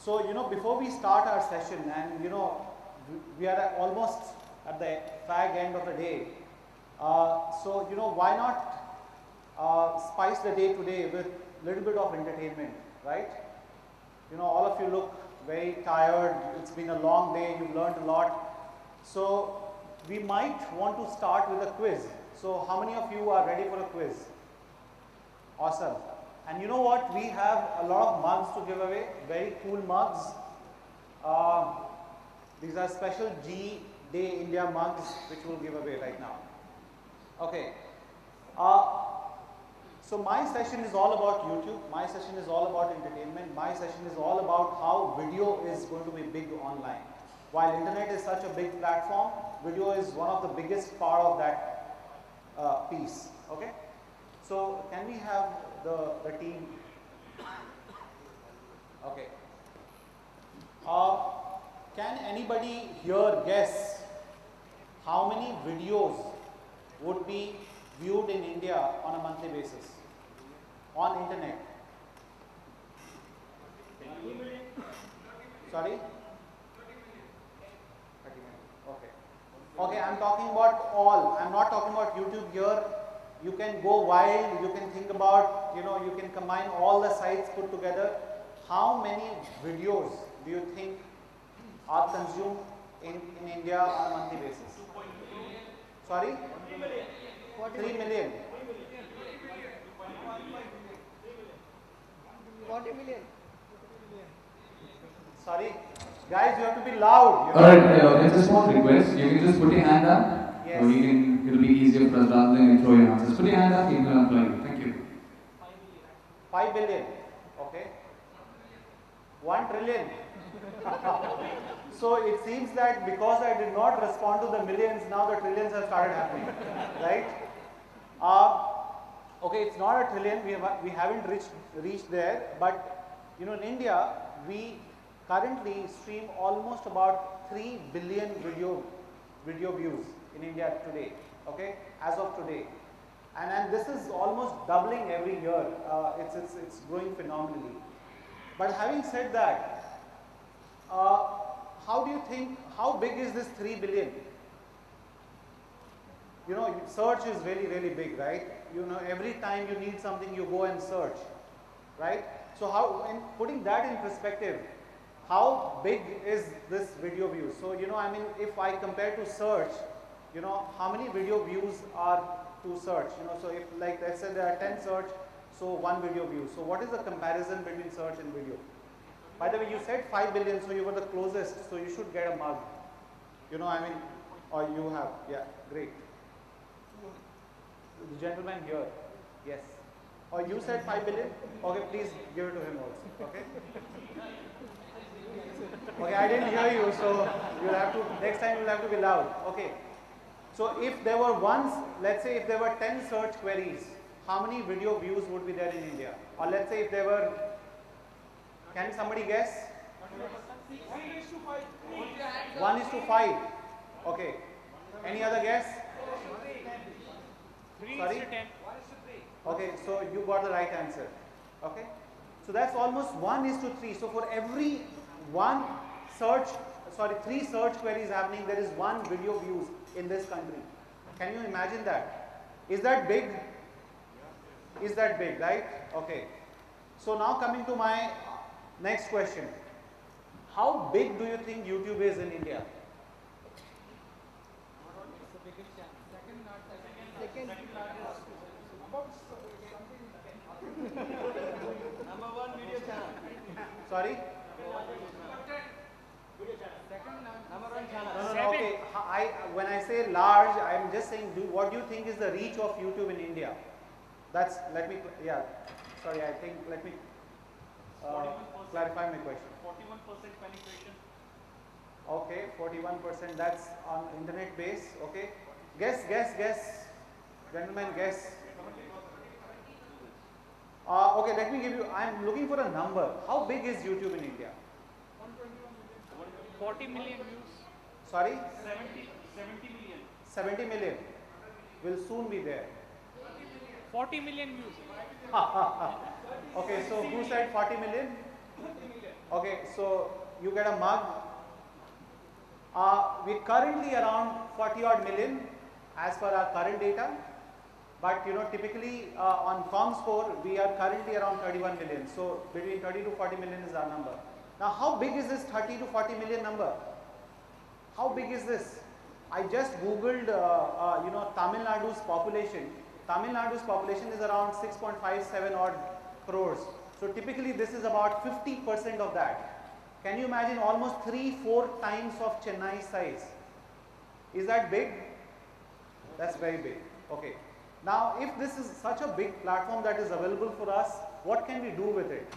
So, before we start our session, and we are almost at the fag end of the day. So, why not spice the day today with a little bit of entertainment, right? All of you look very tired. It's been a long day. You've learned a lot. So, we might want to start with a quiz. So, how many of you are ready for a quiz? Awesome. And you know what? We have a lot of mugs to give away. Very cool mugs. These are special G Day India mugs which we'll give away right now. Okay. So my session is all about YouTube. My session is all about entertainment. My session is all about how video is going to be big online. While internet is such a big platform, video is one of the biggest part of that piece. Okay. So can we have the team? Okay. Can anybody here guess how many videos would be viewed in India on a monthly basis on internet? Sorry? 30 million. Okay. Okay, I'm talking about all. I'm not talking about YouTube here. You can go wild. You can think about, you can combine all the sites put together. How many videos do you think are consumed in India on a monthly basis? Sorry? 3 million. 40 million. Sorry? Guys, you have to be loud. Alright, just one request. You can just put your hand up. Yes. Or it'll be easier for us rather than throw your answers. Put your hand up, you can apply. Thank you. 5 billion. Okay. 1 trillion. So it seems that because I did not respond to the millions, now the trillions have started happening. Right? Okay, it's not a trillion. We haven't reached there. But in India, we currently stream almost about 3 billion video views in India today, okay, as of today, and this is almost doubling every year. It's growing phenomenally. But having said that, how do you think, how big is this 3 billion? Search is really big, right? Every time you need something, you go and search, right? So how, in putting that in perspective, how big is this video views? So, if I compare to search, how many video views are to search? So if, like I said, there are 10 search, so 1 video view. So what is the comparison between search and video? By the way, you said 5 billion, so you were the closest, so you should get a mug. Or you have, yeah, great. The gentleman here, yes. Or you said 5 billion? Okay, please give it to him also, okay? Okay, I didn't hear you, so you'll have to, next time you'll have to be loud. Okay. So if there were let's say if there were 10 search queries, how many video views would be there in India? Or let's say if there were, can somebody guess? 1:5. Okay. Any other guess? 3:10. Okay, so you got the right answer. Okay. So that's almost 1:3. So for every 3 search queries happening, there is 1 video views in this country. Can you imagine that? Is that big? Is that big, right? Okay. So now coming to my next question. How big do you think YouTube is in India? Second. Number 1 video channel. Sorry? Number 1 channel. No, okay. When I say large, I'm just saying, what do you think is the reach of YouTube in India? Let me clarify my question. 41% penetration. Okay, 41%, that's on internet base, okay. Guess. Gentlemen, guess. Okay, let me give you, I'm looking for a number. How big is YouTube in India? 40 million views. Sorry? 70 million. 70 million. Will soon be there. 40 million views. Okay, so who said 40 million? Okay, so you get a mug. We're currently around 40 odd million as per our current data. But typically on ComScore, we are currently around 31 million. So between 30 to 40 million is our number. Now, how big is this 30 to 40 million number? How big is this? I just googled, Tamil Nadu's population. Tamil Nadu's population is around 6.57 odd crores. So typically, this is about 50% of that. Can you imagine almost 3-4 times of Chennai size? Is that big? That's very big. Okay. Now, if this is such a big platform that is available for us, what can we do with it?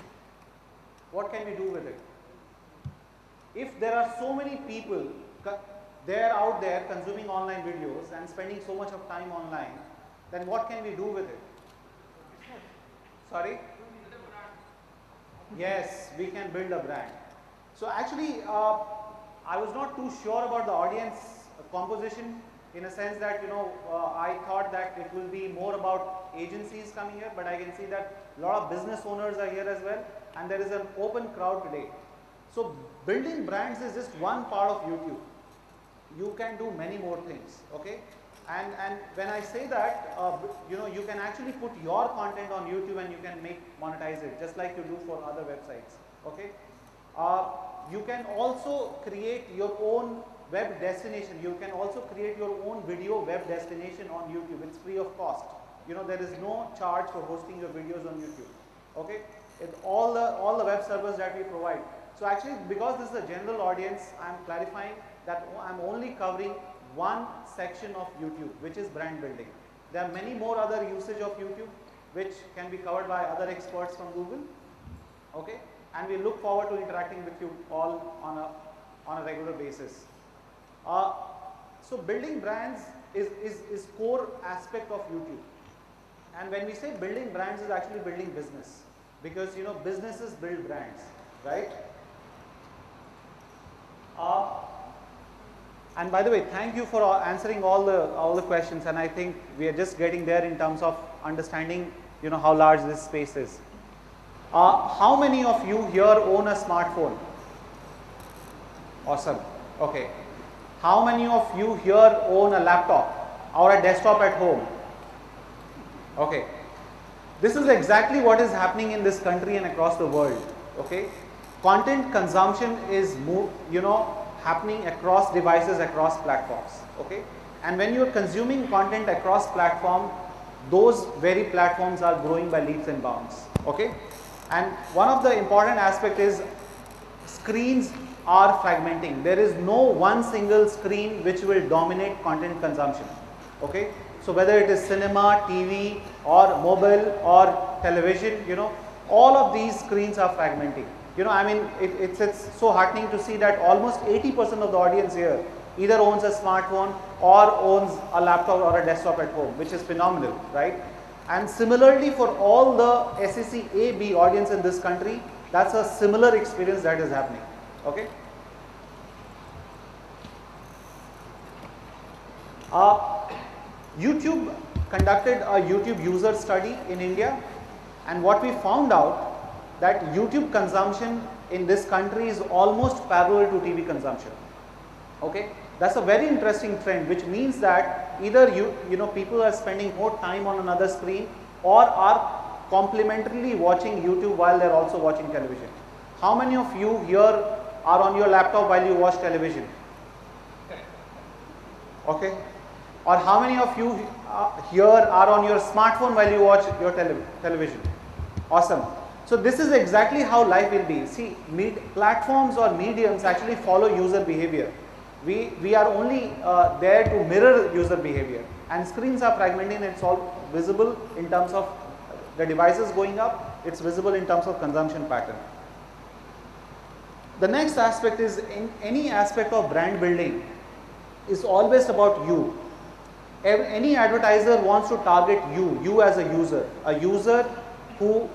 What can we do with it? If there are so many people they're out there consuming online videos and spending so much of time online, then what can we do with it? Sorry? Yes, we can build a brand. So actually, I was not too sure about the audience composition, in a sense that, I thought that it will be more about agencies coming here, but I can see that a lot of business owners are here as well, and there is an open crowd today. So building brands is just one part of YouTube. You can do many more things, okay? And when I say that, you can actually put your content on YouTube and you can monetize it, just like you do for other websites, okay? You can also create your own web destination. You can also create your own video web destination on YouTube. It's free of cost. There is no charge for hosting your videos on YouTube, okay? All the web servers that we provide. So actually, because this is a general audience, I'm clarifying that I'm only covering one section of YouTube, which is brand building. There are many more other usage of YouTube, which can be covered by other experts from Google, okay? And we look forward to interacting with you all on a regular basis. So building brands is core aspect of YouTube. And when we say building brands, is actually building business, because businesses build brands, right? And by the way, thank you for answering all the questions, and I think we are just getting there in terms of understanding how large this space is. How many of you here own a smartphone? Awesome. Okay. How many of you here own a laptop or a desktop at home? Okay. This is exactly what is happening in this country and across the world. Okay. Content consumption is happening across devices, across platforms. Okay. And when you are consuming content across platform, those very platforms are growing by leaps and bounds. Okay. And one of the important aspect is screens are fragmenting. There is no one single screen which will dominate content consumption. Okay. So whether it is cinema, TV, or mobile, or television, all of these screens are fragmenting. It's so heartening to see that almost 80% of the audience here either owns a smartphone or owns a laptop or a desktop at home, which is phenomenal, right? And similarly, for all the SEC A-B audience in this country, that's a similar experience that is happening. Okay. YouTube conducted a YouTube user study in India, and what we found out that YouTube consumption in this country is almost parallel to TV consumption. Okay, that's a very interesting trend, which means that either people are spending more time on another screen or are complementarily watching YouTube while they're also watching television. How many of you here are on your laptop while you watch television? Okay. Or how many of you here are on your smartphone while you watch your television? Awesome. So this is exactly how life will be. See, platforms or mediums actually follow user behavior. We are only there to mirror user behavior, and screens are fragmenting. It's all visible in terms of the devices going up. It's visible in terms of consumption pattern. The next aspect is, in any aspect of brand building, is always about you. Any advertiser wants to target you as a user who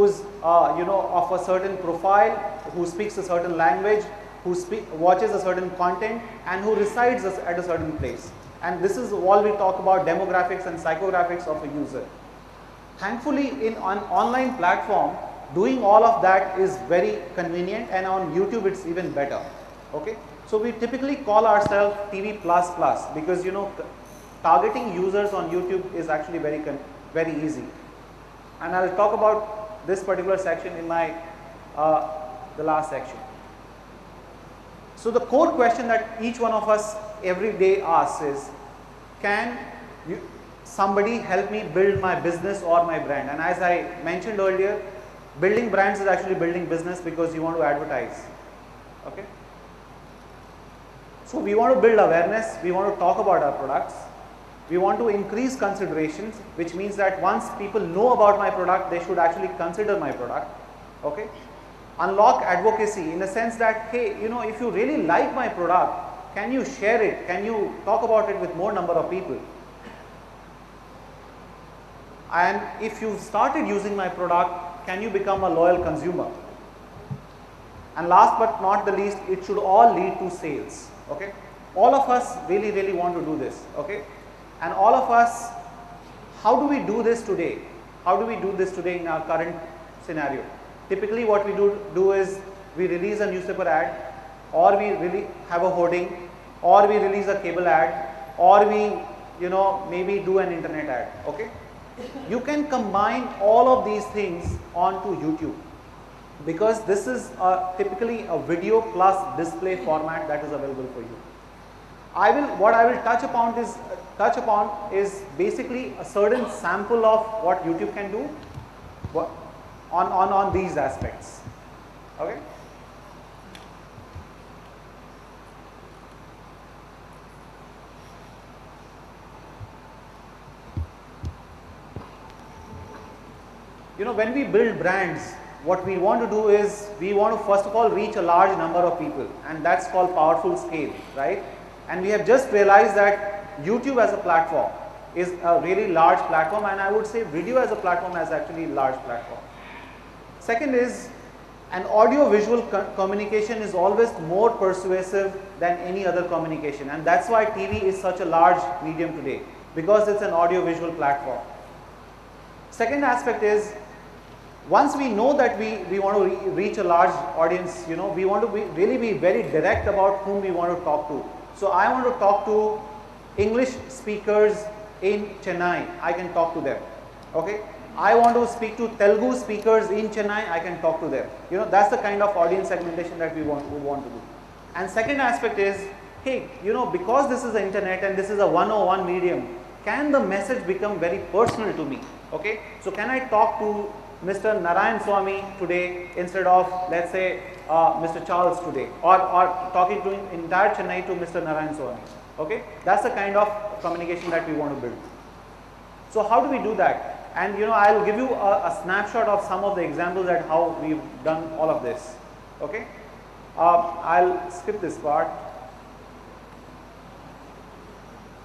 is of a certain profile, who speaks a certain language, who watches a certain content, and who resides at a certain place. And this is all we talk about, demographics and psychographics of a user. Thankfully, in an online platform, doing all of that is very convenient, and on YouTube it's even better. Okay, so we typically call ourselves TV plus plus because targeting users on YouTube is actually very easy, and I'll talk about this particular section in my the last section. So the core question that each one of us every day asks is, can somebody help me build my business or my brand? And as I mentioned earlier, building brands is actually building business because you want to advertise. Okay. So we want to build awareness, we want to talk about our products, we want to increase considerations, which means that once people know about my product, they should actually consider my product. Okay. Unlock advocacy in the sense that, hey, if you really like my product, can you share it? Can you talk about it with more number of people? And if you started using my product, can you become a loyal consumer? And last but not the least, it should all lead to sales. Okay, all of us really want to do this. Okay, and all of us, how do we do this today? How do we do this today in our current scenario? Typically what we do is we release a newspaper ad, or we really have a hoarding, or we release a cable ad, or we maybe do an internet ad. Okay, you can combine all of these things onto YouTube, because this is typically a video plus display format that is available for you. What I will touch upon is basically a certain sample of what YouTube can do on these aspects. Okay. When we build brands, what we want to do is we want to first of all reach a large number of people, and that's called powerful scale, right? And we have just realized that YouTube as a platform is a really large platform, and I would say video as a platform is actually a large platform. Second is, an audio-visual communication is always more persuasive than any other communication, and that's why TV is such a large medium today, because it's an audio-visual platform. Second aspect is, once we know that we want to reach a large audience, we want to really be very direct about whom we want to talk to. So I want to talk to English speakers in Chennai, I can talk to them. Okay. I want to speak to Telugu speakers in Chennai, I can talk to them. That's the kind of audience segmentation that we want to do. And second aspect is, hey, because this is the internet and this is a 101 medium, can the message become very personal to me? Okay. So can I talk to Mr. Narayan Swamy today instead of, let's say, Mr. Charles today, or talking to entire Chennai to Mr. Narayan Swamy. Okay, that's the kind of communication that we want to build. So how do we do that? And I'll give you a snapshot of some of the examples at how we've done all of this. Okay, I'll skip this part.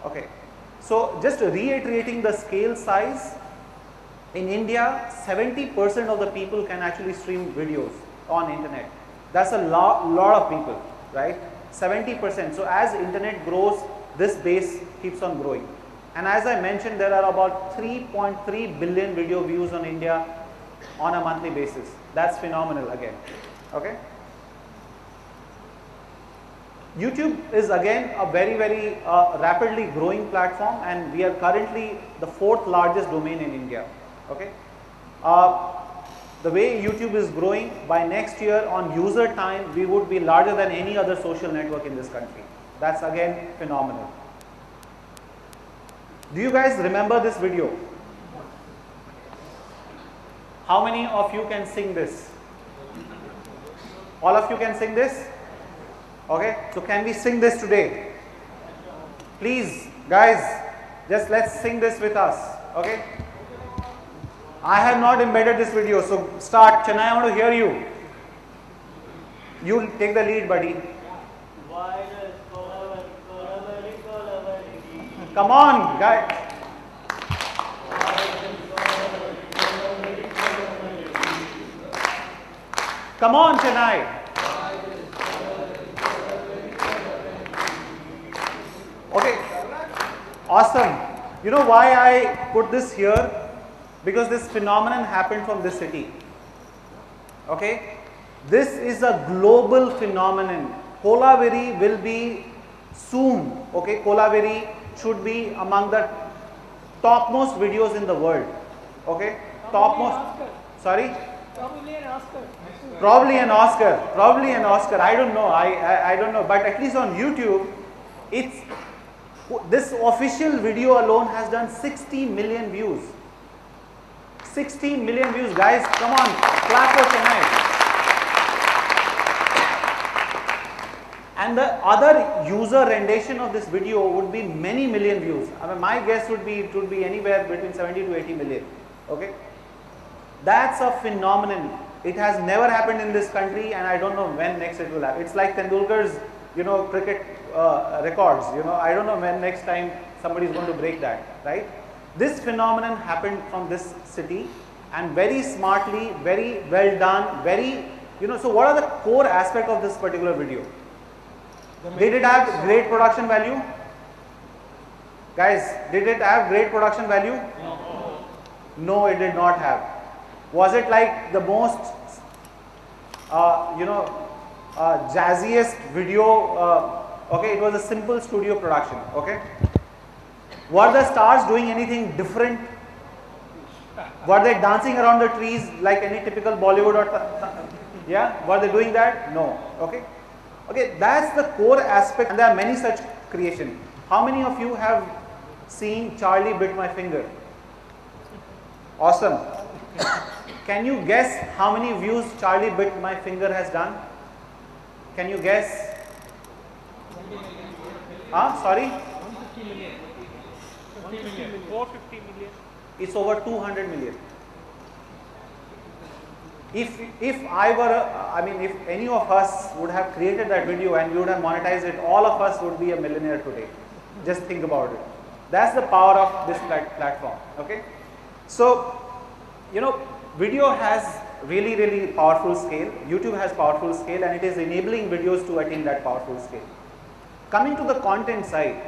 Okay, so just reiterating the scale size. In India, 70% of the people can actually stream videos on internet. That's a lot of people, right? 70%. So as internet grows, this base keeps on growing. And as I mentioned, there are about 3.3 billion video views on India on a monthly basis. That's phenomenal again. Okay. YouTube is again a very rapidly growing platform, and we are currently the 4th largest domain in India. Okay. The way YouTube is growing, by next year on user time, we would be larger than any other social network in this country. That's again phenomenal. Do you guys remember this video? How many of you can sing this? All of you can sing this? Okay, so can we sing this today? Please, guys, just let's sing this with us. Okay. I have not embedded this video, so start. Chennai, I want to hear you. You take the lead, buddy. Come on, guys. Come on, Chennai. Okay, awesome. You know why I put this here? Because this phenomenon happened from this city. Okay, this is a global phenomenon. Kolaveri will be soon. Okay, Kolaveri should be among the topmost videos in the world. Okay, topmost. Sorry. Probably an Oscar. Probably an Oscar. Probably an Oscar. I don't know. I don't know. But at least on YouTube, it's this official video alone has done 60 million views. 60 million views, guys. Come on, clap for Chennai. And the other user rendition of this video would be many million views. I mean, my guess would be it would be anywhere between 70 to 80 million. Okay, that's a phenomenon. It has never happened in this country, and I don't know when next it will happen. It's like Tendulkar's, cricket records. I don't know when next time somebody is going to break that, right? This phenomenon happened from this city, and very smartly, very well done, very, so what are the core aspects of this particular video? Did it have great production value? Guys, did it have great production value? No, it did not have. Was it like the most, jazziest video? Okay, it was a simple studio production. Okay. Were the stars doing anything different? Were they dancing around the trees like any typical Bollywood or yeah? Were they doing that? No. Okay. Okay, that's the core aspect, and there are many such creations. How many of you have seen Charlie Bit My Finger? Awesome. Can you guess how many views Charlie Bit My Finger has done? Can you guess? Sorry? 150 million. 450 million. It's over 200 million. If I were, if any of us would have created that video and we would have monetized it, all of us would be a millionaire today. Just think about it. That's the power of this platform. Okay. So, video has really, really powerful scale. YouTube has powerful scale, and it is enabling videos to attain that powerful scale. Coming to the content side,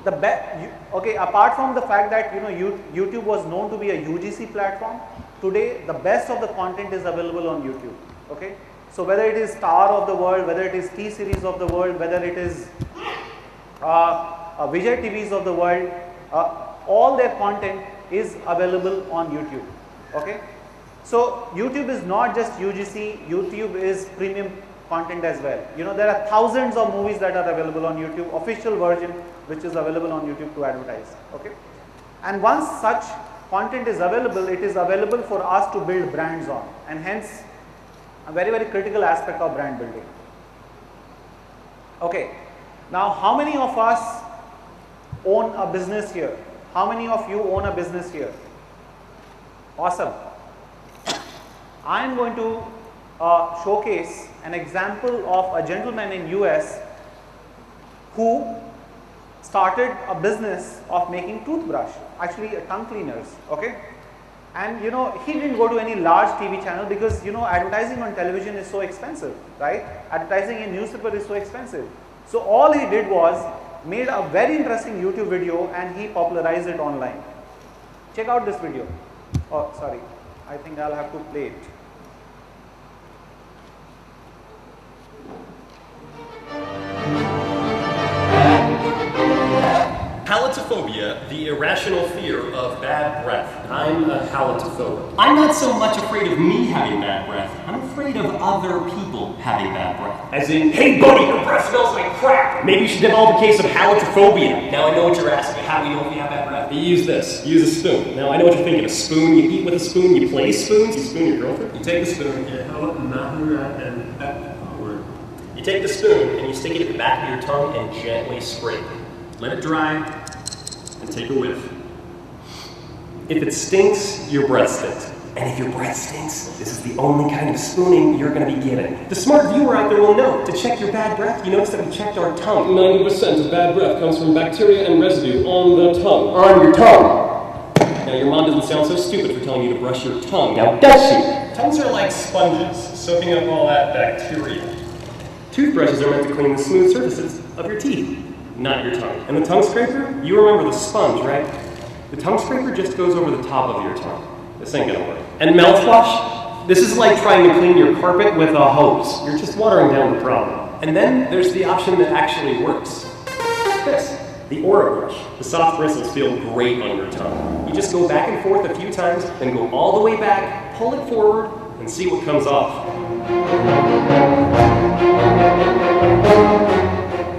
apart from the fact that YouTube was known to be a UGC platform, today the best of the content is available on YouTube. Okay, so whether it is Star of the world, whether it is T series of the world, whether it is Vijay TVs of the world, all their content is available on YouTube. Okay, so YouTube is not just UGC. YouTube is premium content as well. There are thousands of movies that are available on YouTube, official version which is available on YouTube to advertise. Okay, and once such content is available, it is available for us to build brands on, and hence a very, very critical aspect of brand building. Okay, now how many of us own a business here? How many of you own a business here? Awesome. I am going to showcase an example of a gentleman in US who started a business of making toothbrush, actually tongue cleaners. Okay, and he didn't go to any large TV channel because advertising on television is so expensive, right? Advertising in newspaper is so expensive. So all he did was made a very interesting YouTube video and he popularized it online. Check out this video. Oh, sorry, I think I'll have to play it. Halitophobia, the irrational fear of bad breath. I'm a halitophobe. I'm not so much afraid of me having bad breath. I'm afraid of other people having bad breath. As in, hey buddy, your breath smells like crap. Maybe you should develop a case of halitophobia. Now I know what you're asking. How do we know if we have bad breath? You use this. Use a spoon. Now I know what you're thinking. A spoon, you eat with a spoon, you play spoons, you spoon your girlfriend. You take the spoon, you take the spoon and you stick it at the back of your tongue and gently scrape. Let it dry and take a whiff. If it stinks, your breath stinks. And if your breath stinks, this is the only kind of spooning you're going to be given. The smart viewer out there will know, to check your bad breath, you notice that we checked our tongue. 90% of bad breath comes from bacteria and residue on the tongue. On your tongue. Now your mom doesn't sound so stupid for telling you to brush your tongue, now does she? Tongues are like sponges, soaking up all that bacteria. Toothbrushes are meant to clean the smooth surfaces of your teeth, not your tongue. And the tongue scraper, you remember the sponge, right? The tongue scraper just goes over the top of your tongue. This ain't gonna work. And mouthwash? This is like trying to clean your carpet with a hose. You're just watering down the problem. And then there's the option that actually works. This, the Aura brush. The soft bristles feel great on your tongue. You just go back and forth a few times, then go all the way back, pull it forward, and see what comes off.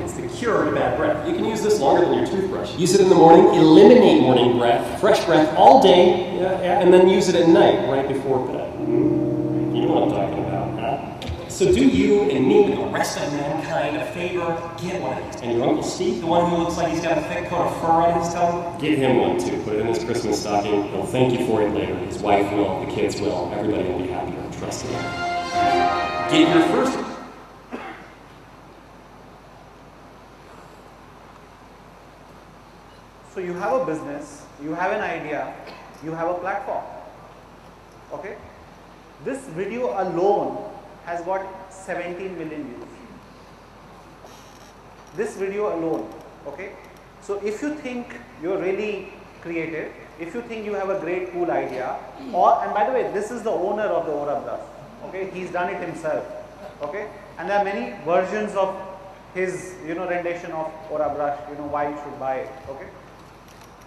It's the cure to bad breath. You can use this longer than your toothbrush. Use it in the morning, eliminate morning breath, fresh breath all day, and then use it at night, right before bed. You know what I'm talking about, huh? So do you and me and the rest of mankind a favor, get one of these. And your Uncle Steve, the one who looks like he's got a thick coat of fur on his tongue, get him one too. Put it in his Christmas stocking. He'll thank you for it later. His wife will, the kids will, everybody will be happier. Trust me. Get your first. So you have a business, you have an idea, you have a platform. Okay? This video alone has got 17 million views. This video alone. Okay? So if you think you're really creative, if you think you have a great cool idea, and by the way, this is the owner of the Aura brush. Okay? He's done it himself. Okay? And there are many versions of his rendition of Aura brush, why you should buy it. Okay?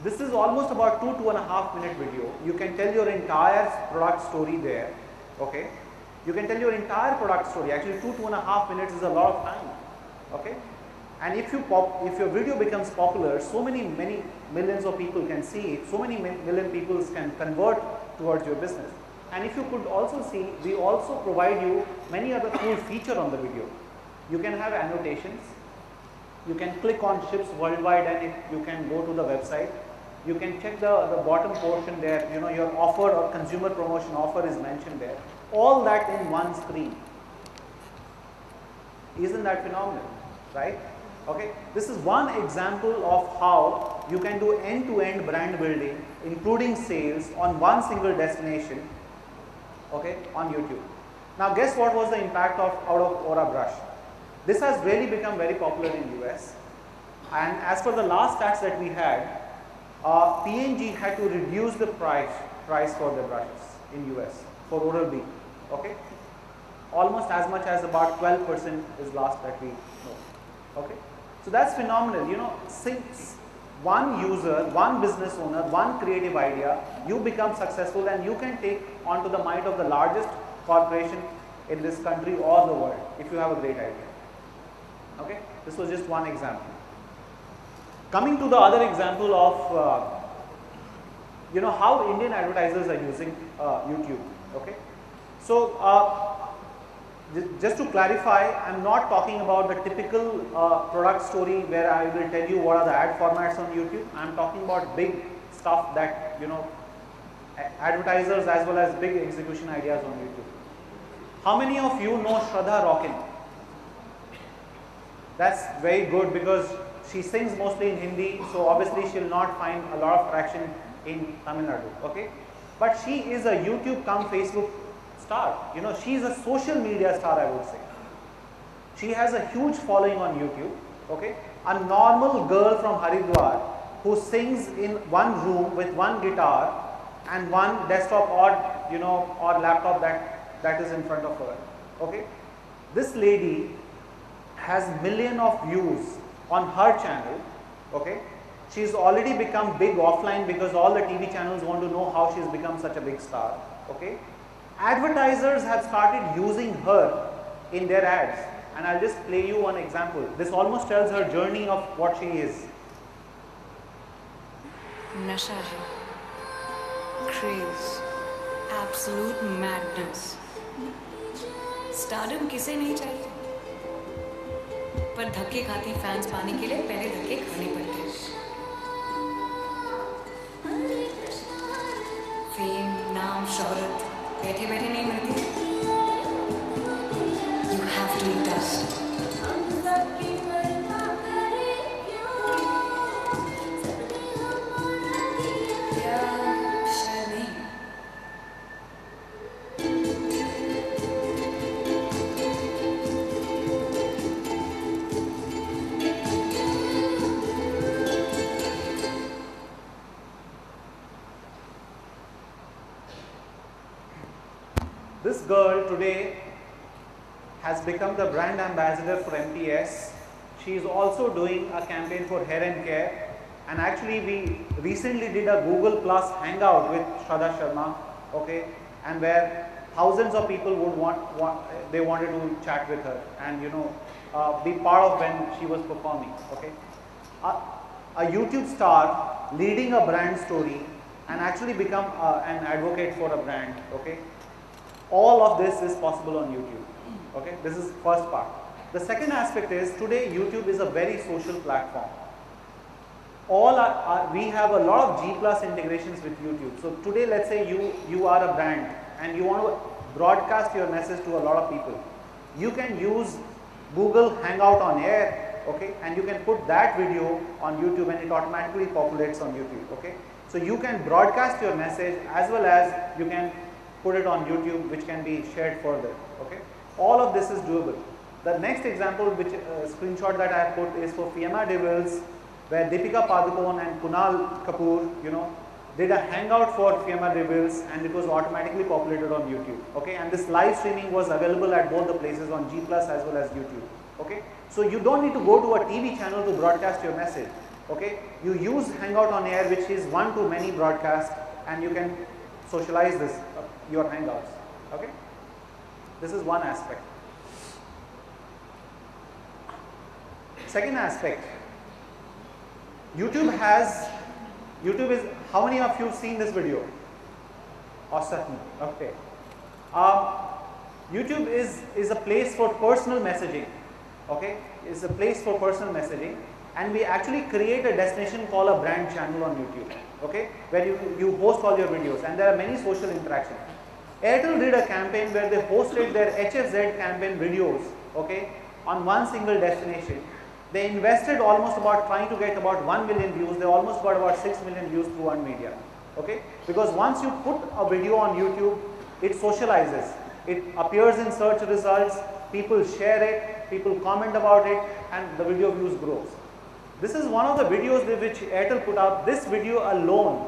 This is almost about 2.5 minute video. You can tell your entire product story there. Okay? You can tell your entire product story. Actually 2.5 minutes is a lot of time. Okay? And if your video becomes popular, so many millions of people can see it, so many million people can convert towards your business. And if you could also see, we also provide you many other cool features on the video. You can have annotations. You can click on ships worldwide and you can go to the website. You can check the bottom portion there, your offer or consumer promotion offer is mentioned there. All that in one screen. Isn't that phenomenal, right? Okay, this is one example of how you can do end-to-end brand building, including sales on one single destination, okay, on YouTube. Now guess what was the impact out of Aura brush? This has really become very popular in US, and as per the last stats that we had, P&G had to reduce the price for their brushes in US for Oral-B, okay? Almost as much as about 12% is last that we know, okay? So that's phenomenal, since one user, one business owner, one creative idea, you become successful and you can take onto the might of the largest corporation in this country or the world if you have a great idea. Okay, this was just one example. Coming to the other example of, how Indian advertisers are using YouTube. Okay, so just to clarify, I'm not talking about the typical product story where I will tell you what are the ad formats on YouTube. I'm talking about big stuff that advertisers as well as big execution ideas on YouTube. How many of you know Shraddha Rockin? That's very good because she sings mostly in Hindi, so obviously she will not find a lot of traction in Tamil Nadu, okay? But she is a YouTube come Facebook star. She is a social media star, I would say. She has a huge following on YouTube, okay? A normal girl from Haridwar who sings in one room with one guitar and one desktop or laptop that is in front of her, okay? This lady has millions of views on her channel, okay? She's already become big offline because all the TV channels want to know how she's become such a big star, okay? Advertisers have started using her in their ads, and I'll just play you one example. This almost tells her journey of what she is. Nasha hai, craze, absolute madness. Stardom किसे नहीं चाहिए? पर धक्के खाती fans पाने के लिए पहले धक्के खाने पड़ते हैं। फेम, नाम, शोहरत बैठे बैठे नहीं मिलती। You have to eat dust. This girl today has become the brand ambassador for MTS. She is also doing a campaign for hair and care. And actually we recently did a Google Plus hangout with Shraddha Sharma, okay, and where thousands of people would they wanted to chat with her and be part of when she was performing, okay. A YouTube star leading a brand story and actually become an advocate for a brand, okay. All of this is possible on YouTube, okay. This is first part. The second aspect is today YouTube is a very social platform. We have a lot of G+ integrations with YouTube. So today, let's say you are a brand and you want to broadcast your message to a lot of people. You can use Google Hangout on Air, okay, and you can put that video on YouTube and it automatically populates on YouTube, okay. So you can broadcast your message as well as you can put it on YouTube, which can be shared further, okay. All of this is doable. The next example, which screenshot that I have put is for Fiamma Devils, where Deepika Padukone and Kunal Kapoor, did a hangout for Fiamma Devils and it was automatically populated on YouTube, okay. And this live streaming was available at both the places on G+ as well as YouTube, okay. So you don't need to go to a TV channel to broadcast your message, okay. You use Hangout on Air, which is one-to-many broadcast, and you can socialize this, your hangouts, okay. This is one aspect. Second aspect, YouTube is, how many of you have seen this video? Awesome, okay. YouTube is a place for personal messaging, okay. It's a place for personal messaging, and we actually create a destination called a brand channel on YouTube, okay, where you host all your videos and there are many social interactions. Airtel did a campaign where they hosted their HFZ campaign videos, okay, on one single destination. They invested almost about trying to get about 1 million views. They almost got about 6 million views through one media, okay. Because once you put a video on YouTube, it socializes. It appears in search results, people share it, people comment about it, and the video views grows. This is one of the videos which Airtel put out. This video alone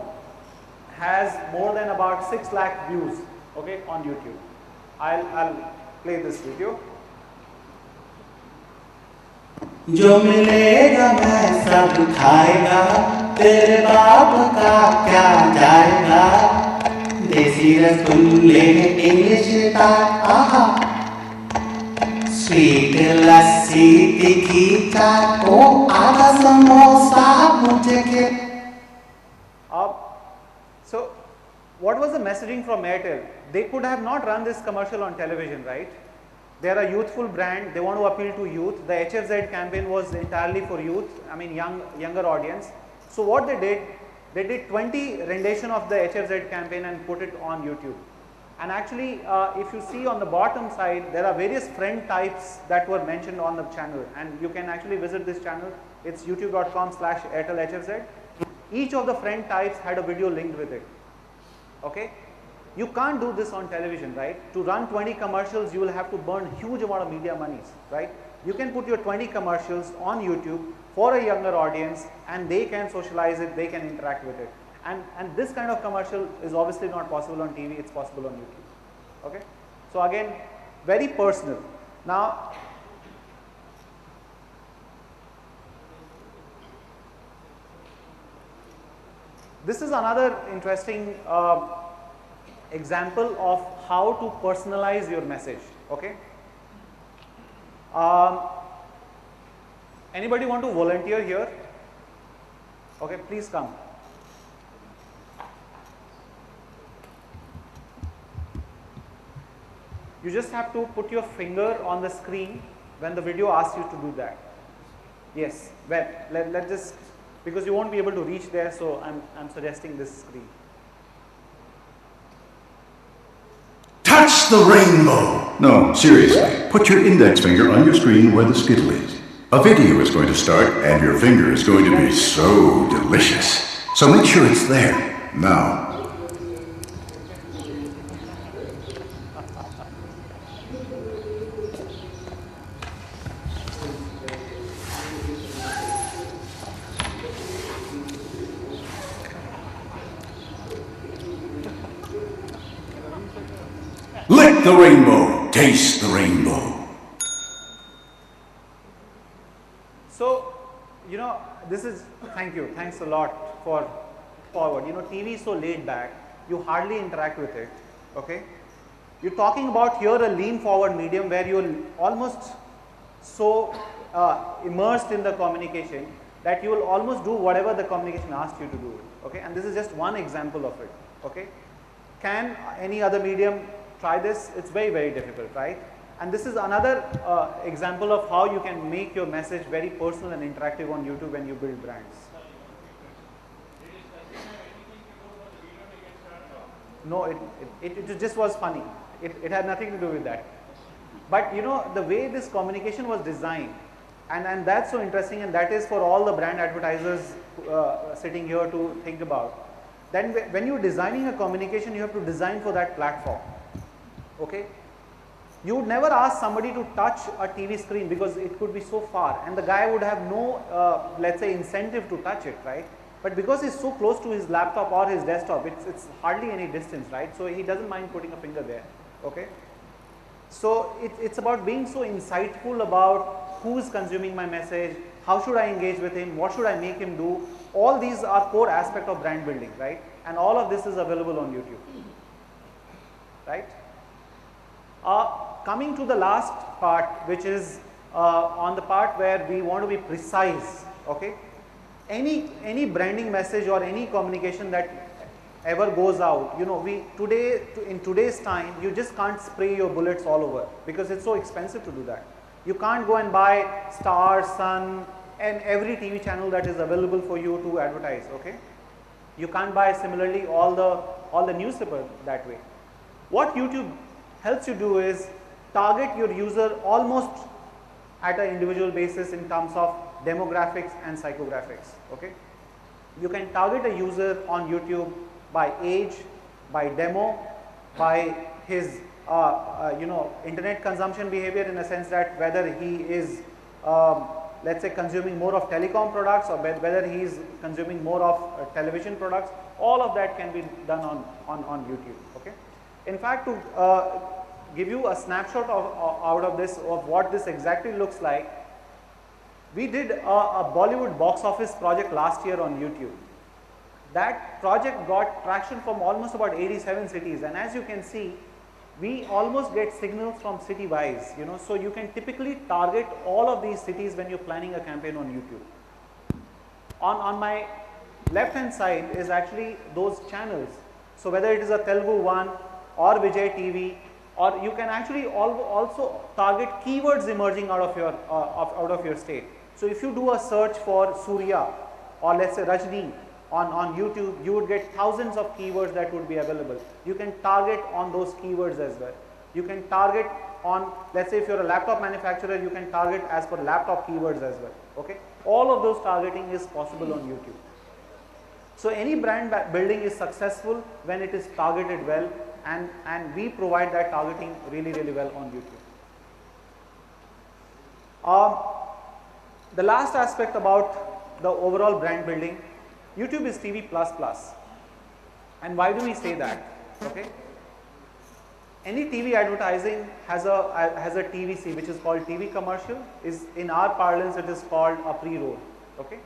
has more than about 6 lakh views, okay, on YouTube. I'll play this video. जो मिलेगा मैं सब खाएगा, तेरे बाप का क्या जाएगा, देसी रसगुल्ले इंग्लिश चाट, आहा, स्वीट लस्सी तीखी चाट, ओ आधा समोसा मुझे के. So what was the messaging from Airtel? They could have not run this commercial on television, right? They are a youthful brand, they want to appeal to youth. The HFZ campaign was entirely for youth, I mean younger audience. So what they did 20 rendition of the HFZ campaign and put it on YouTube. And actually, if you see on the bottom side, there are various friend types that were mentioned on the channel, and you can actually visit this channel. It's youtube.com/AirtelHFZ. Each of the friend types had a video linked with it, okay. You can't do this on television, right? To run 20 commercials, you will have to burn huge amount of media monies, right? You can put your 20 commercials on YouTube for a younger audience and they can socialize it, they can interact with it. And this kind of commercial is obviously not possible on TV, it's possible on YouTube, okay? So again, very personal. Now, this is another interesting example of how to personalize your message, okay. Anybody want to volunteer here? Okay, please come. You just have to put your finger on the screen when the video asks you to do that. Yes, well, let's just, because you won't be able to reach there, so I'm suggesting this screen. Touch the rainbow! No, seriously. Put your index finger on your screen where the skittle is. A video is going to start and your finger is going to be so delicious. So make sure it's there. Now. Lick the rainbow. Taste the rainbow. So, this is, thank you, thanks a lot for forward. TV is so laid back, you hardly interact with it, okay? You're talking about here a lean forward medium where you're almost so immersed in the communication that you will almost do whatever the communication asks you to do, okay? And this is just one example of it, okay? Can any other medium try this? It's very, very difficult, right? And this is another example of how you can make your message very personal and interactive on YouTube when you build brands. No, it just was funny. It had nothing to do with that. But the way this communication was designed, and that's so interesting, and that is for all the brand advertisers sitting here to think about. Then when you're designing a communication, you have to design for that platform, okay? You would never ask somebody to touch a TV screen because it could be so far, and the guy would have no, let's say, incentive to touch it, right? But because he's so close to his laptop or his desktop, it's hardly any distance, right? So he doesn't mind putting a finger there, okay? So it's about being so insightful about who is consuming my message, how should I engage with him, what should I make him do. All these are core aspects of brand building, right? And all of this is available on YouTube, right? Coming to the last part, which is on the part where we want to be precise, okay? Any branding message or any communication that ever goes out, in today's time, you just can't spray your bullets all over because it's so expensive to do that. You can't go and buy Star, Sun, and every TV channel that is available for you to advertise, okay? You can't buy similarly all the newspaper that way. What YouTube helps you do is target your user almost at an individual basis in terms of demographics and psychographics, okay? You can target a user on YouTube by age, by demo, by his internet consumption behavior, in a sense that whether he is let's say consuming more of telecom products or whether he is consuming more of television products. All of that can be done on YouTube, okay? In fact, to give you a snapshot out of this, of what this exactly looks like, we did a Bollywood box office project last year on YouTube. That project got traction from almost about 87 cities, and as you can see, we almost get signals from city wise, so you can typically target all of these cities when you're planning a campaign on YouTube. On my left hand side is actually those channels. So whether it is a Telugu one or Vijay TV, or you can actually also target keywords emerging out of your state. So if you do a search for Surya or let's say Rajni on YouTube, you would get thousands of keywords that would be available. You can target on those keywords as well. You can target on, let's say if you're a laptop manufacturer, you can target as per laptop keywords as well, okay? All of those targeting is possible on YouTube. So any brand building is successful when it is targeted well, and we provide that targeting really, really well on YouTube. The last aspect about the overall brand building, YouTube is TV++. And why do we say that? Okay. Any TV advertising has a TVC, which is called TV commercial. In our parlance, it is called a pre-roll. Okay.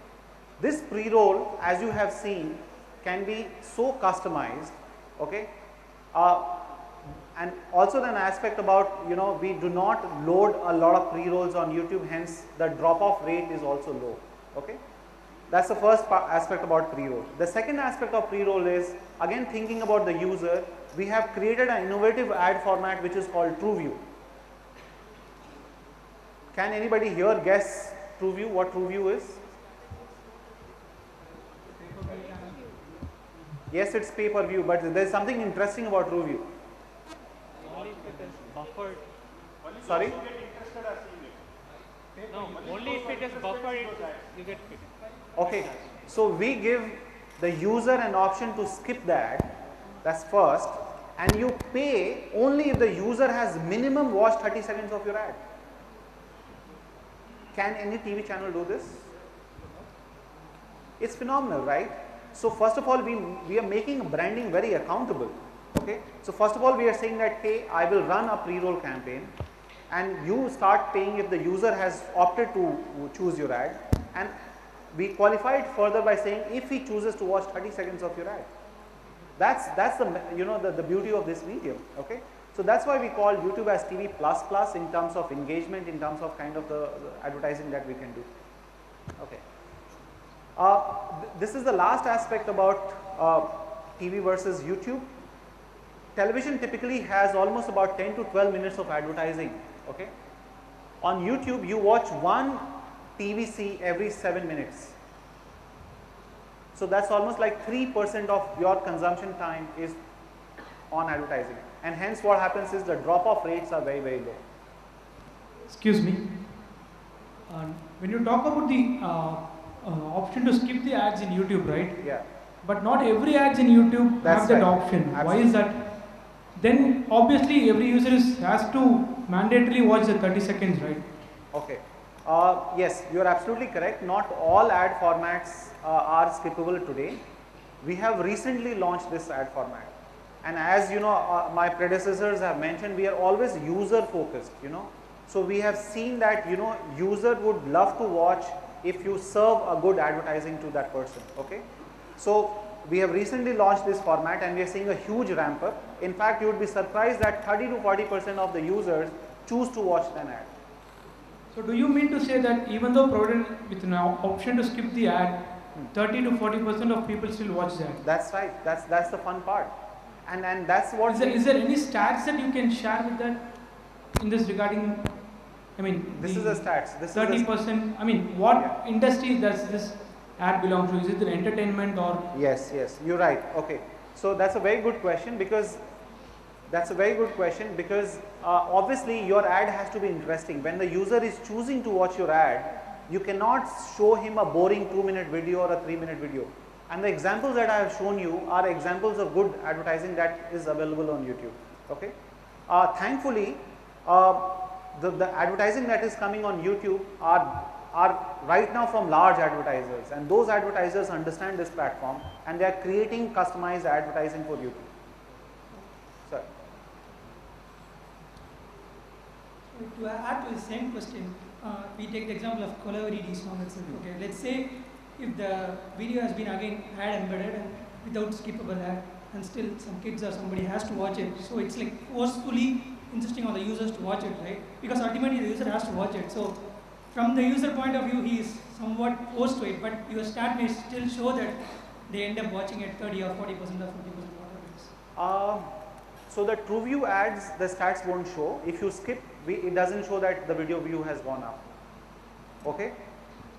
This pre-roll, as you have seen, can be so customized. Okay. And also an aspect about, we do not load a lot of pre-rolls on YouTube, hence the drop-off rate is also low. Okay. That's the first aspect about pre-roll. The second aspect of pre-roll is, again thinking about the user, we have created an innovative ad format which is called TrueView. Can anybody here guess TrueView, what TrueView is? Yes, it's pay-per-view, but there's something interesting about TrueView. Only if it is buffered. Sorry? No, only if it is buffered, you get paid. Okay, so we give the user an option to skip the ad, that's first, and you pay only if the user has minimum watched 30 seconds of your ad. Can any TV channel do this? It's phenomenal, right? So first of all, we are making branding very accountable. Okay, so first of all we are saying that, hey, I will run a pre-roll campaign, and you start paying if the user has opted to choose your ad, and we qualify it further by saying if he chooses to watch 30 seconds of your ad. That's the, you know, the beauty of this medium. Okay, so that's why we call YouTube as TV++ in terms of engagement, in terms of kind of the advertising that we can do. Okay, this is the last aspect about TV versus YouTube. Television typically has almost about 10 to 12 minutes of advertising. Okay, on YouTube you watch one TVC every 7 minutes. So that's almost like 3% of your consumption time is on advertising, and hence what happens is the drop-off rates are very, very low. Excuse me. When you talk about the option to skip the ads in YouTube, right? Yeah. But not every ads in YouTube That's have that right. option. Absolutely. Why is that? Then obviously every user has to mandatorily watch the 30 seconds, right? Okay. Yes, you are absolutely correct. Not all ad formats are skippable today. We have recently launched this ad format, and as you know, my predecessors have mentioned, we are always user focused, you know. So we have seen that, you know, user would love to watch if you serve a good advertising to that person. Okay, so we have recently launched this format, and we are seeing a huge ramp up. In fact, you would be surprised that 30 to 40% of the users choose to watch an ad. So do you mean to say that even though provided with an option to skip the ad, 30 to 40% of people still watch that? That's right. That's the fun part, and that's what. Is there any stats that you can share with that in this regarding? I mean, this is the stats. This 30%. I mean, what industry does this ad belong to? Is it the entertainment or? Yes, you're right. Okay, so that's a very good question, because obviously your ad has to be interesting. When the user is choosing to watch your ad, you cannot show him a boring 2-minute video or a 3-minute video. And the examples that I have shown you are examples of good advertising that is available on YouTube. Okay, thankfully, the advertising that is coming on YouTube are right now from large advertisers, and those advertisers understand this platform, and they are creating customized advertising for YouTube. Sorry. To add to the same question, we take the example of Collavery song itself. Okay, let's say if the video has been again ad embedded and without skippable ad, and still some kids or somebody has to watch it, so it's like forcefully insisting on the users to watch it, right? Because ultimately the user has to watch it. So from the user point of view, he is somewhat forced to it, but your stat may still show that they end up watching it 30 or 40% or 50%, whatever it is. So the true view ads, the stats won't show. If you skip, it doesn't show that the video view has gone up. Okay?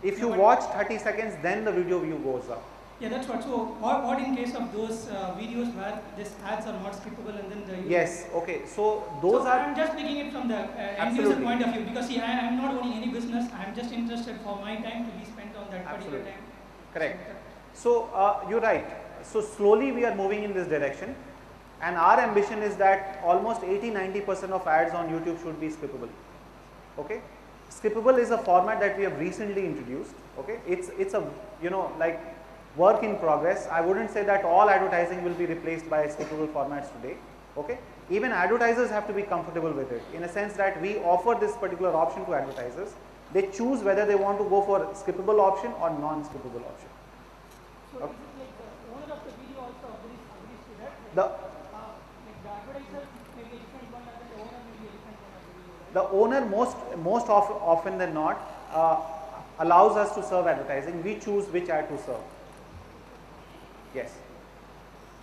If you watch 30 seconds, then the video view goes up. Yeah, that's what. So what in case of those videos where these ads are not skippable and then the user. Yes, okay. So those are. I'm just taking it from the end user point of view, because see, I am not owning any business. I am just interested for my time to be spent on that particular time. Correct. So you're right. So slowly we are moving in this direction, and our ambition is that almost 80-90% of ads on YouTube should be skippable. Okay. Skippable is a format that we have recently introduced. Okay. It's a, you know, like work in progress. I wouldn't say that all advertising will be replaced by skippable formats today. Okay. Even advertisers have to be comfortable with it, in a sense that we offer this particular option to advertisers. They choose whether they want to go for skippable option or non-skippable option. So okay. Is it like the owner of the video also agrees to that? Like the advertiser may be a different one and the owner may be a different one of the video, right? The owner most often than not allows us to serve advertising. We choose which ad to serve. Yes.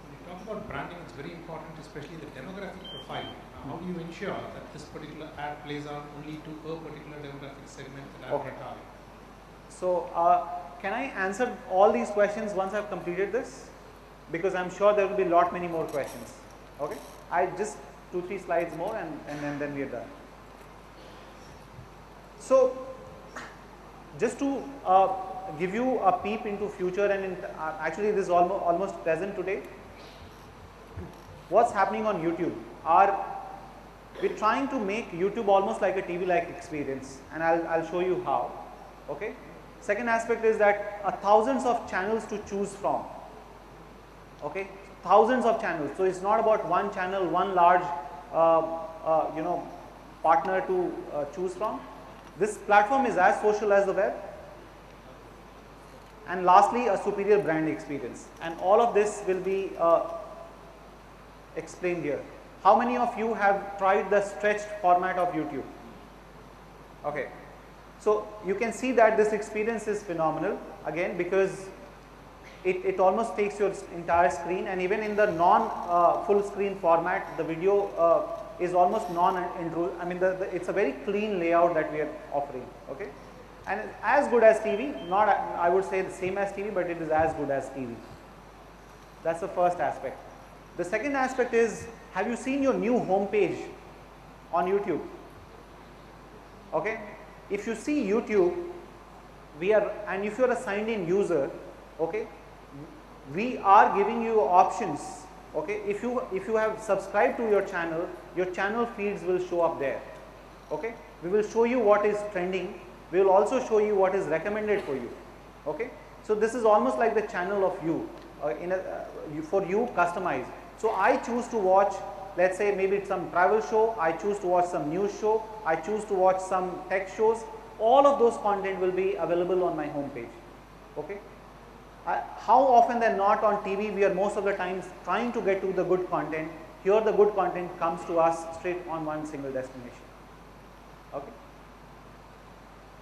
When you talk about branding, it's very important, especially the demographic profile. How do you ensure that this particular ad plays out only to a particular demographic segment that I'm targeting? So, can I answer all these questions once I've completed this? Because I'm sure there will be many more questions. Okay? I just 2-3 slides more and then we are done. So, just to give you a peep into future, and actually this is almost present today. What's happening on YouTube? We're trying to make YouTube almost like a TV-like experience, and I'll show you how. Okay. Second aspect is that thousands of channels to choose from. Okay. thousands of channels. So it's not about one channel, one large partner to choose from. This platform is as social as the web. And lastly, a superior brand experience. And all of this will be explained here. How many of you have tried the stretched format of YouTube? Okay. So you can see that this experience is phenomenal, again, because it almost takes your entire screen, and even in the non-full screen format, the video is almost non-intrusive. I mean, it's a very clean layout that we are offering, okay? And as good as TV, not I would say the same as TV, but it is as good as TV. That's the first aspect. The second aspect is, have you seen your new homepage on YouTube? Okay? If you see YouTube, and if you are a signed in user, okay, we are giving you options. Okay, if you have subscribed to your channel feeds will show up there. Okay, we will show you what is trending. We will also show you what is recommended for you. Okay, so this is almost like the channel of you, for you customized. So I choose to watch, let's say maybe it's some travel show, I choose to watch some news show, I choose to watch some tech shows. All of those content will be available on my homepage. Okay. How often than not on TV, we are most of the times trying to get to the good content. Here the good content comes to us straight on one single destination. Okay.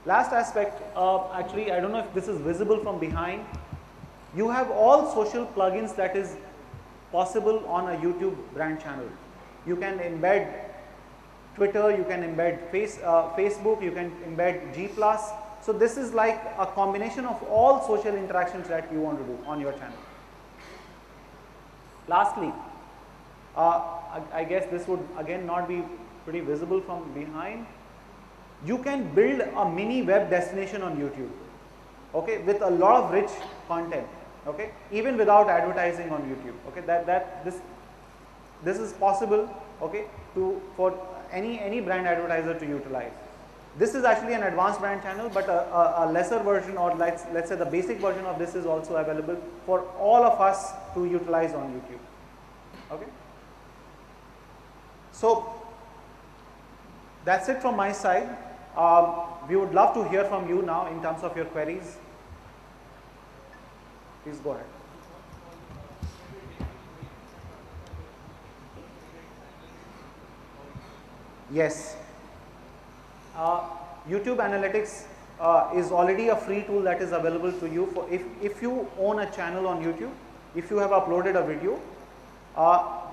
Last aspect, actually I don't know if this is visible from behind. You have all social plugins that is possible on a YouTube brand channel. You can embed Twitter, you can embed Facebook, you can embed G+. So this is like a combination of all social interactions that you want to do on your channel. Lastly, I guess this would again not be pretty visible from behind. You can build a mini web destination on YouTube, okay, with a lot of rich content, okay, even without advertising on YouTube. Okay, this is possible, okay, for any brand advertiser to utilize. This is actually an advanced brand channel, but a lesser version, or let's say the basic version of this is also available for all of us to utilize on YouTube. Okay. So that's it from my side. We would love to hear from you now in terms of your queries. Please go ahead. Yes. YouTube Analytics is already a free tool that is available to you. For if you own a channel on YouTube, if you have uploaded a video,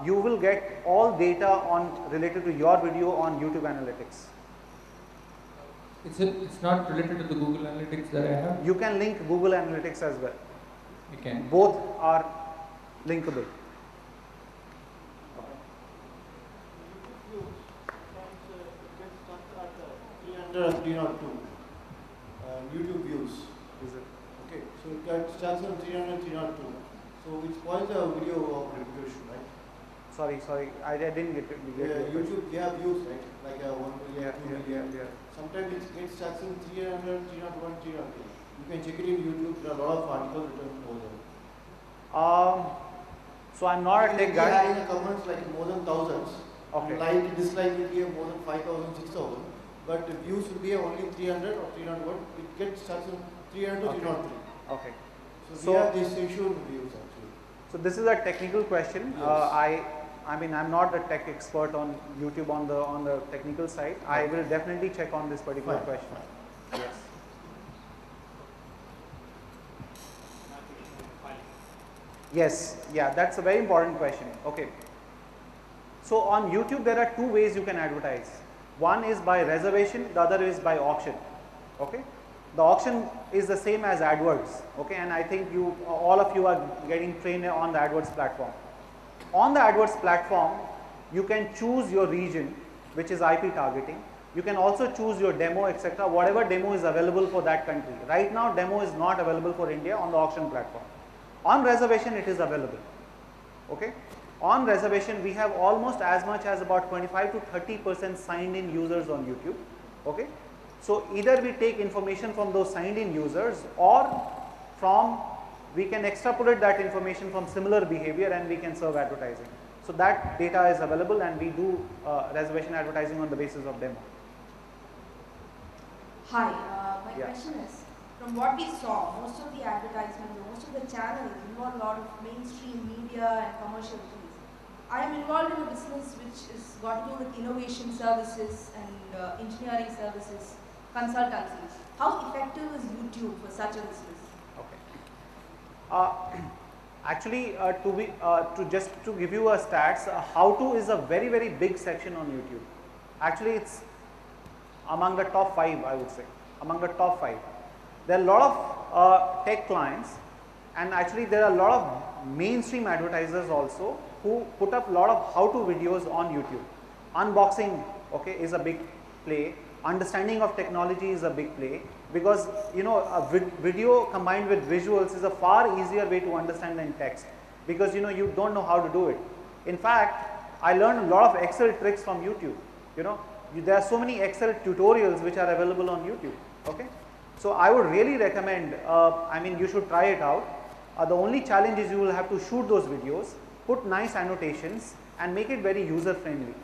you will get all data related to your video on YouTube Analytics. It's not related to the Google Analytics that I have? You can link Google Analytics as well. You can. Both are linkable. And 302 YouTube views. Is it? Okay, so it starts on 300, 302. So which spoils the video of reproduction, right? Sorry, I didn't get it. YouTube, they have views, right? Like 1 million, 2 million. Yeah. Sometimes it starts in 300, 301, 302. You can check it in YouTube. There are a lot of articles written over there. So I'm not a tech guy. In the comments like more than thousands. Okay. Like, dislike will be more than 5,000, 6,000. But views will be only 300 or 301. It gets starts in 300 to 303. Okay. So we have this issue in views actually. So this is a technical question. Yes. I mean I'm not a tech expert on YouTube on the technical side. Okay. I will definitely check on this particular question. Yes. Yes. Yeah, that's a very important question. Okay. So on YouTube there are two ways you can advertise. One is by reservation, the other is by auction. Okay. The auction is the same as AdWords. Okay, and I think all of you are getting trained on the AdWords platform. On the AdWords platform, you can choose your region, which is IP targeting. You can also choose your demo, etc. Whatever demo is available for that country. Right now, demo is not available for India on the auction platform. On reservation, it is available. Okay. On reservation, we have almost as much as about 25 to 30% signed in users on YouTube. Okay. So either we take information from those signed in users or from we can extrapolate that information from similar behavior and we can serve advertising. So that data is available and we do reservation advertising on the basis of demo. Hi, my question is, from what we saw, most of the advertisements, most of the channels involve a lot of mainstream media and commercial things. I am involved in a business which is got to do with innovation services and engineering services, consultancies. How effective is YouTube for such a business? Okay. Actually, to give you a stats, how to is a very, very big section on YouTube. Actually, it's among the top 5, I would say, among the top 5. There are a lot of tech clients, and actually there are a lot of mainstream advertisers also who put up a lot of how to videos on YouTube. Unboxing, okay, is a big play. Understanding of technology is a big play, because you know a video combined with visuals is a far easier way to understand than text, because you know you don't know how to do it. In fact, I learned a lot of Excel tricks from YouTube. You know, there are so many Excel tutorials which are available on YouTube. Okay, so I would really recommend. I mean, you should try it out. The only challenge is you will have to shoot those videos, put nice annotations, and make it very user friendly.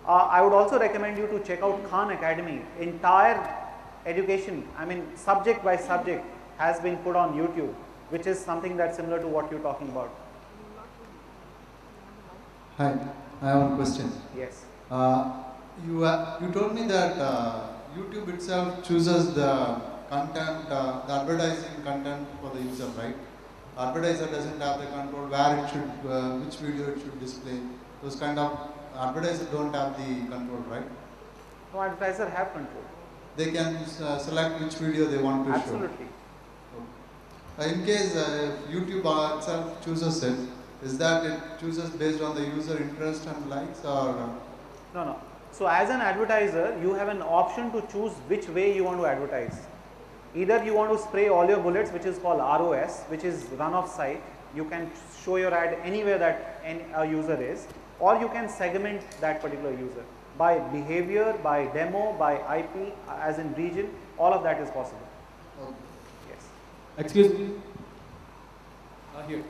I would also recommend you to check out Khan Academy. Entire education, I mean subject by subject, has been put on YouTube, which is something that's similar to what you're talking about. Hi, I have one question. Yes. You told me that YouTube itself chooses the content, the advertising content for the user, right? Advertiser doesn't have the control where it should, which video it should display. Those kind of advertisers don't have the control, right? No, advertisers have control. They can select which video they want to show. Absolutely. In case YouTube itself chooses it, is that it chooses based on the user interest and likes, or? No, no. So as an advertiser, you have an option to choose which way you want to advertise. Either you want to spray all your bullets, which is called ROS, which is run of sight. You can show your ad anywhere that a user is, or you can segment that particular user by behavior, by demo, by IP, as in region. All of that is possible. Okay. Yes. Excuse me. Here.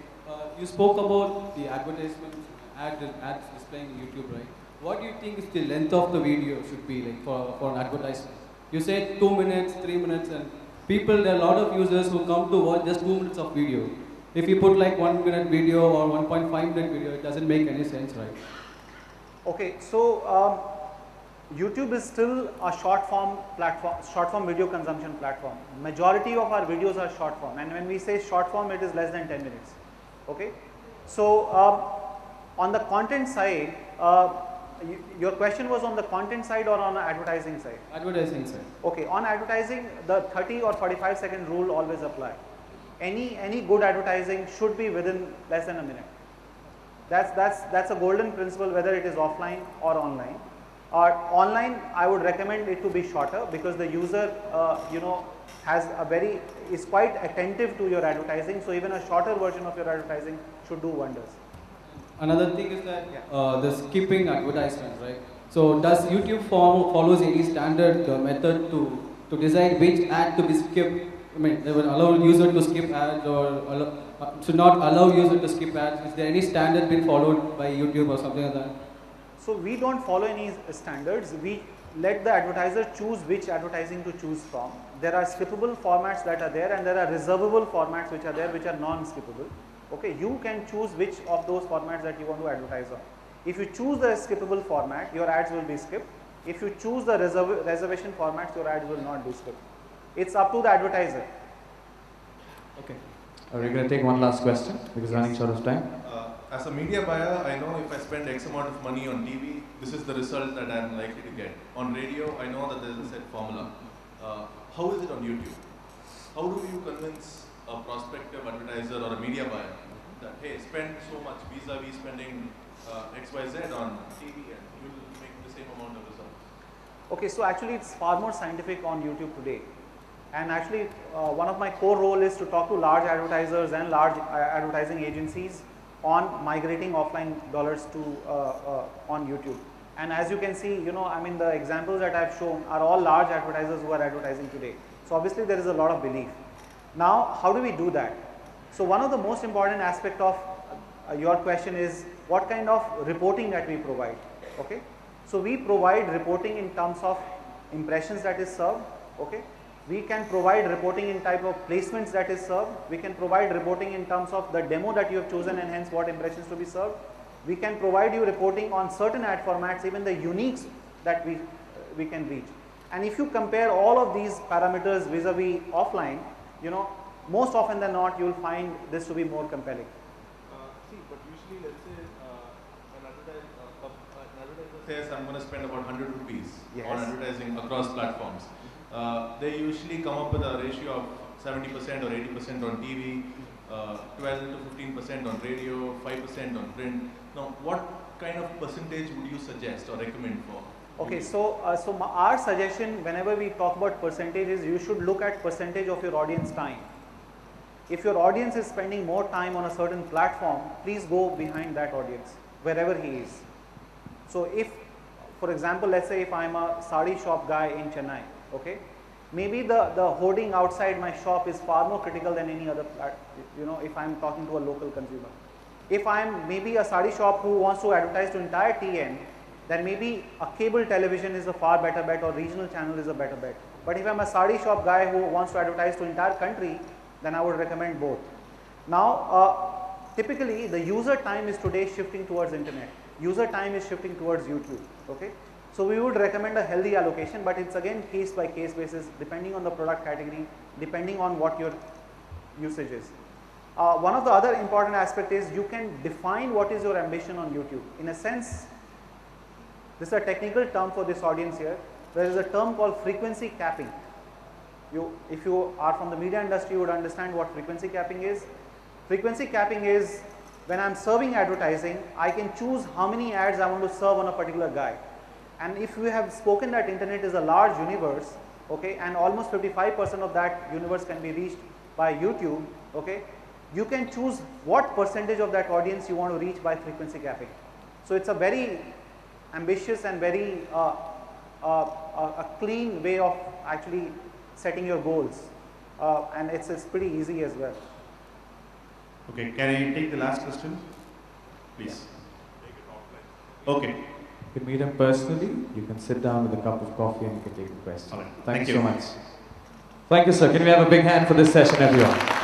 You spoke about the advertisements, ads displaying on YouTube, right? What do you think is the length of the video should be like for an advertisement? You said 2 minutes, 3 minutes, and people, there are a lot of users who come to watch just 2 minutes of video. If you put like 1 minute video or 1.5 minute video, it doesn't make any sense, right? Okay, so YouTube is still a short form platform, short form video consumption platform. Majority of our videos are short form, and when we say short form, it is less than 10 minutes. Okay, so on the content side, your question was on the content side or on the advertising side? Advertising side. Okay, on advertising, the 30 or 45-second rule always apply. Any good advertising should be within less than a minute. That's a golden principle, whether it is offline or online. Online, I would recommend it to be shorter, because the user, you know, is quite attentive to your advertising. So even a shorter version of your advertising should do wonders. Another thing is that the skipping advertisements, right? So does YouTube follows any standard method to decide which ad to be skipped? I mean, they will allow user to skip ads, or should not allow user to skip ads. Is there any standard been followed by YouTube or something like that? So we don't follow any standards. We let the advertiser choose which advertising to choose from. There are skippable formats that are there, and there are reservable formats which are there, which are non-skippable. Okay, you can choose which of those formats that you want to advertise on. If you choose the skippable format, your ads will be skipped. If you choose the reservation formats, your ads will not be skipped. It's up to the advertiser. Okay. We're going to take one last question because we're running short of time. As a media buyer, I know if I spend X amount of money on TV, this is the result that I'm likely to get. On radio, I know that there is a set formula. How is it on YouTube? How do you convince a prospective advertiser or a media buyer that, hey, spend so much vis-a-vis spending XYZ on TV and you will make the same amount of result? Okay, so actually it's far more scientific on YouTube today. And actually one of my core role is to talk to large advertisers and large advertising agencies on migrating offline dollars to on YouTube. And as you can see, you know, I mean, the examples that I've shown are all large advertisers who are advertising today. So obviously there is a lot of belief. Now, how do we do that? So one of the most important aspect of your question is what kind of reporting that we provide. Okay, so we provide reporting in terms of impressions that is served. Okay, we can provide reporting in type of placements that is served. We can provide reporting in terms of the demo that you have chosen and hence what impressions to be served. We can provide you reporting on certain ad formats, even the uniques that we can reach. And if you compare all of these parameters vis-a-vis offline, you know, most often than not, you will find this to be more compelling. See, but usually, let's say an advertiser says, I'm going to spend about 100 rupees on advertising across platforms. They usually come up with a ratio of 70% or 80% on TV, 12 to 15% on radio, 5% on print. Now, what kind of percentage would you suggest or recommend for? Okay, so our suggestion whenever we talk about percentages, you should look at percentage of your audience time. If your audience is spending more time on a certain platform, please go behind that audience, wherever he is. So if, for example, let's say if I'm a sari shop guy in Chennai, okay, maybe the hoarding outside my shop is far more critical than any other, you know, if I'm talking to a local consumer. If I'm maybe a sari shop who wants to advertise to entire TN, then maybe a cable television is a far better bet or regional channel is a better bet. But if I'm a sari shop guy who wants to advertise to entire country, then I would recommend both. Now, typically the user time is today shifting towards internet. User time is shifting towards YouTube. Okay, so we would recommend a healthy allocation, but it's again case by case basis, depending on the product category, depending on what your usage is. One of the other important aspect is you can define what is your ambition on YouTube. In a sense, this is a technical term for this audience here. There is a term called frequency capping. If you are from the media industry, you would understand what frequency capping is. Frequency capping is when I'm serving advertising, I can choose how many ads I want to serve on a particular guy. And if we have spoken that internet is a large universe, okay, and almost 55% of that universe can be reached by YouTube, okay, you can choose what percentage of that audience you want to reach by frequency capping. So it's a very ambitious and very a clean way of actually setting your goals, and it's pretty easy as well. Okay, can I take the last question, please? Okay. You can meet him personally, you can sit down with a cup of coffee and you can take the question. All right. Thank you so much. Thank you, sir. Can we have a big hand for this session, everyone?